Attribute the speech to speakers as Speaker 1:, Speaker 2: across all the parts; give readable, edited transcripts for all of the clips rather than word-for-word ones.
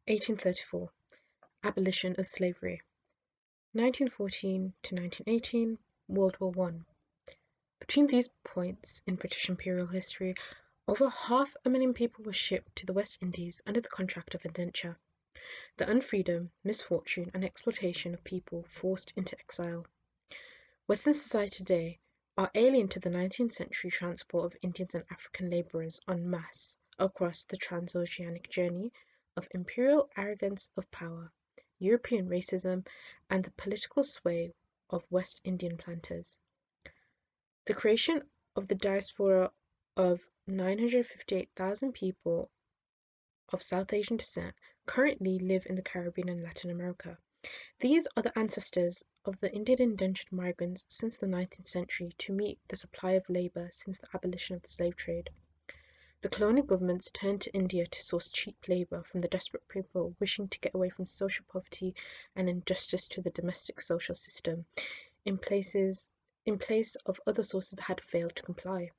Speaker 1: 1834 Abolition of slavery. 1914 to 1918 World War One. Between these points in British imperial history, over 500,000 people were shipped to the West Indies under the contract of indenture. The unfreedom, misfortune, and exploitation of people forced into exile. Western society today are alien to the 19th century transport of Indians and African labourers en masse across the transoceanic journey of imperial arrogance of power, European racism, and the political sway of West Indian planters. The creation of the diaspora of 958,000 people of South Asian descent currently live in the Caribbean and Latin America. These are the ancestors of the Indian indentured migrants since the 19th century to meet the supply of labour since the abolition of the slave trade. The colonial governments turned to India to source cheap labour from the desperate people wishing to get away from social poverty and injustice to the domestic social system, in place of other sources that had failed to comply.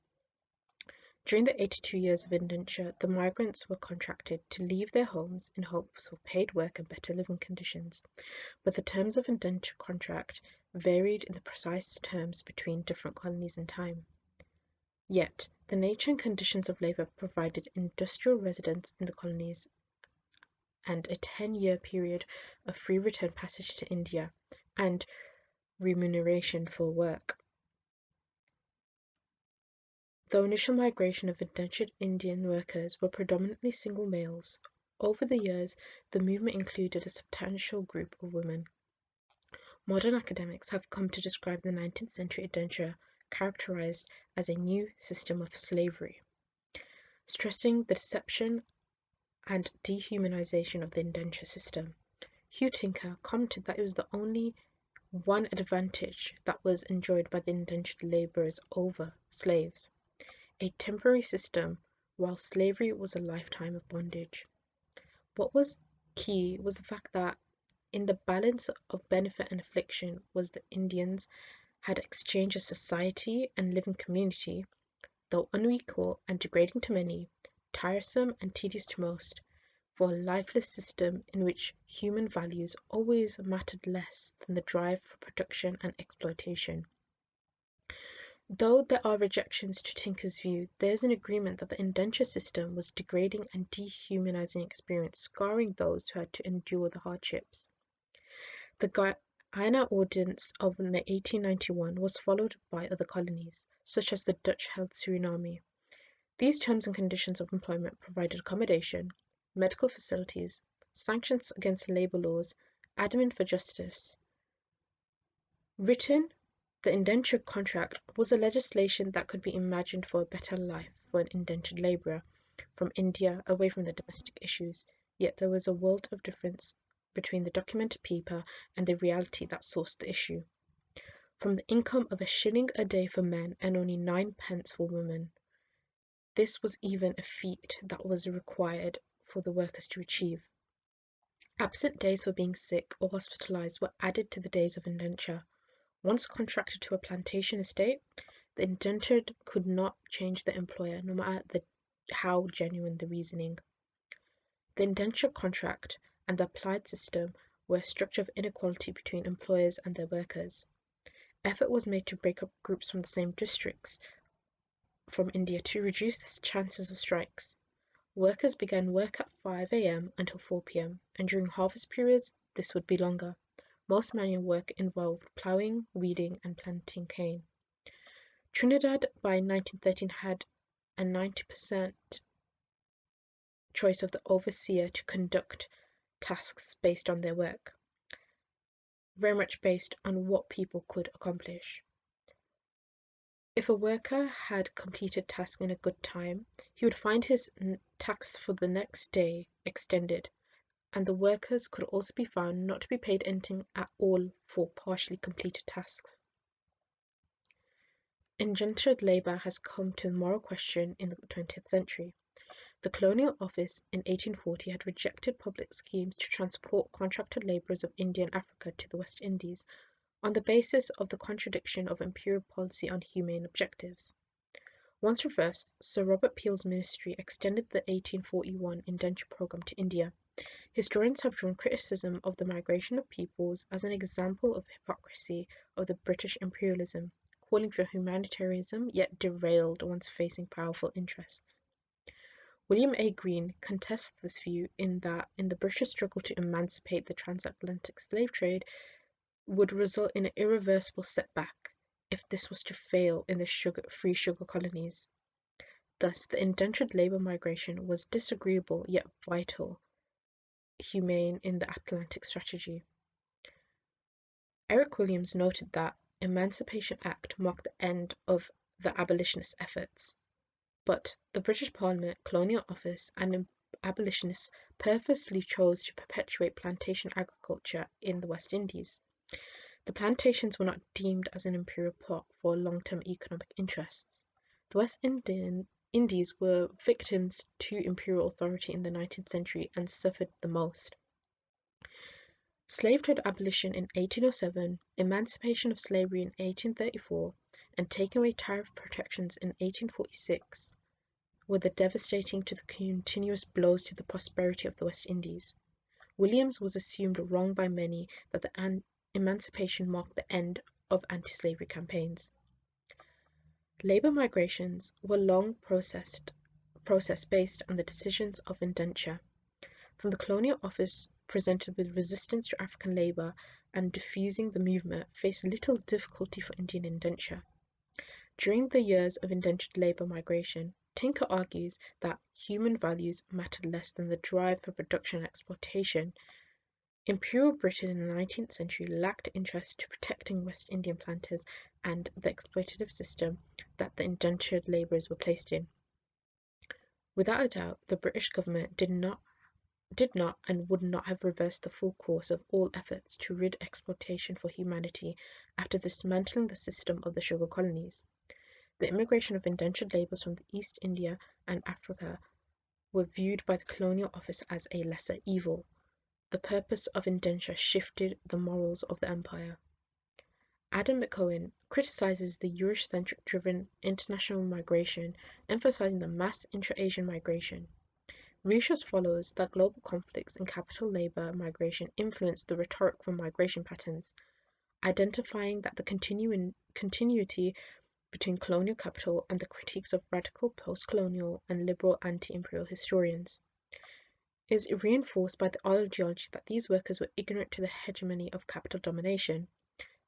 Speaker 1: During the 82 years of indenture, the migrants were contracted to leave their homes in hopes of paid work and better living conditions, but the terms of indenture contract varied in the precise terms between different colonies and time. Yet, the nature and conditions of labour provided industrial residence in the colonies and a 10-year period of free return passage to India and remuneration for work. Though initial migration of indentured Indian workers were predominantly single males, over the years the movement included a substantial group of women. Modern academics have come to describe the 19th century indenture characterized as a new system of slavery, stressing the deception and dehumanization of the indenture system. Hugh Tinker commented that it was the only one advantage that was enjoyed by the indentured labourers over slaves, a temporary system, while slavery was a lifetime of bondage. What was key was the fact that in the balance of benefit and affliction was the Indians had exchanged a society and living community, though unequal and degrading to many, tiresome and tedious to most, for a lifeless system in which human values always mattered less than the drive for production and exploitation. Though there are rejections to Tinker's view, there is an agreement that the indenture system was a degrading and dehumanizing experience, scarring those who had to endure the hardships. The Guyana Ordinance of 1891 was followed by other colonies, such as the Dutch-held Suriname. These terms and conditions of employment provided accommodation, medical facilities, sanctions against labour laws, admin for justice. Written, the indenture contract was a legislation that could be imagined for a better life for an indentured labourer from India away from the domestic issues, yet there was a world of difference between the documented paper and the reality that sourced the issue. From the income of £1 a day for men and only 9p for women, this was even a feat that was required for the workers to achieve. Absent days for being sick or hospitalised were added to the days of indenture. Once contracted to a plantation estate, the indentured could not change their employer, no matter how genuine the reasoning. The indenture contract and the applied system were a structure of inequality between employers and their workers. Effort was made to break up groups from the same districts from India to reduce the chances of strikes. Workers began work at 5 a.m. until 4 p.m., and during harvest periods, this would be longer. Most manual work involved ploughing, weeding, and planting cane. Trinidad by 1913 had a 90% choice of the overseer to conduct tasks based on their work, very much based on what people could accomplish. If a worker had completed tasks in a good time, he would find his tax for the next day extended, and the workers could also be found not to be paid anything at all for partially completed tasks. Indentured labour has come to a moral question in the 20th century. The Colonial Office in 1840 had rejected public schemes to transport contracted labourers of India and Africa to the West Indies on the basis of the contradiction of imperial policy on humane objectives. Once reversed, Sir Robert Peel's ministry extended the 1841 indenture programme to India, Historians have drawn criticism of the migration of peoples as an example of hypocrisy of the British imperialism, calling for humanitarianism yet derailed once facing powerful interests. William A. Green contests this view in that in the British struggle to emancipate the transatlantic slave trade would result in an irreversible setback if this was to fail in the free sugar colonies. Thus, the indentured labour migration was disagreeable yet vital, humane in the Atlantic strategy. Eric Williams noted that Emancipation Act marked the end of the abolitionist efforts, but the British Parliament, Colonial Office, and abolitionists purposely chose to perpetuate plantation agriculture in the West Indies. The plantations were not deemed as an imperial plot for long-term economic interests. The West Indies were victims to imperial authority in the 19th century and suffered the most. Slave trade abolition in 1807, emancipation of slavery in 1834, and taking away tariff protections in 1846 were devastating to the continuous blows to the prosperity of the West Indies. Williams was assumed wrong by many that the emancipation marked the end of anti-slavery campaigns. Labour migrations were long process based on the decisions of indenture. From the Colonial Office presented with resistance to African labour and diffusing the movement faced little difficulty for Indian indenture. During the years of indentured labour migration, Tinker argues that human values mattered less than the drive for production and exploitation. Imperial Britain in the 19th century lacked interest to protecting West Indian planters and the exploitative system that the indentured labourers were placed in. Without a doubt, the British government did not and would not have reversed the full course of all efforts to rid exploitation for humanity after dismantling the system of the sugar colonies. The immigration of indentured labourers from the East India and Africa were viewed by the Colonial Office as a lesser evil. The purpose of indenture shifted the morals of the empire. Adam McCohen criticizes the Eurocentric driven international migration, emphasizing the mass intra-Asian migration. Research follows that global conflicts and capital labor migration influenced the rhetoric for migration patterns, identifying that the continuity between colonial capital and the critiques of radical post-colonial and liberal anti-imperial historians is reinforced by the ideology that these workers were ignorant to the hegemony of capital domination.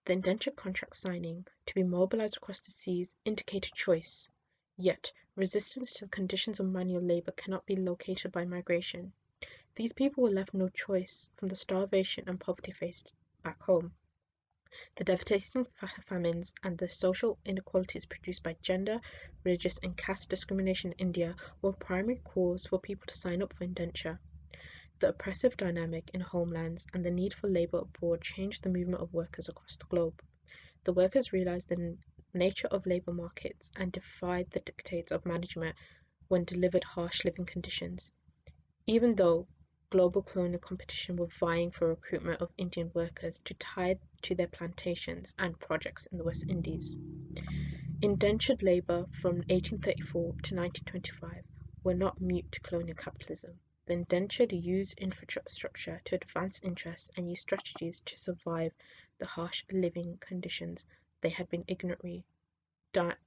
Speaker 1: The indentured contract signing to be mobilized across the seas indicated choice, yet resistance to the conditions of manual labor cannot be located by migration. These people were left no choice from the starvation and poverty faced back home. The devastating famines and the social inequalities produced by gender, religious, and caste discrimination in India were a primary cause for people to sign up for indenture. The oppressive dynamic in homelands and the need for labour abroad changed the movement of workers across the globe. The workers realised the nature of labour markets and defied the dictates of management when delivered harsh living conditions. Even though global colonial competition were vying for recruitment of Indian workers to tie to their plantations and projects in the West Indies. Indentured labour from 1834 to 1925 were not mute to colonial capitalism. The indentured used infrastructure to advance interests and used strategies to survive the harsh living conditions they had been ignorantly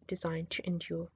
Speaker 1: designed to endure.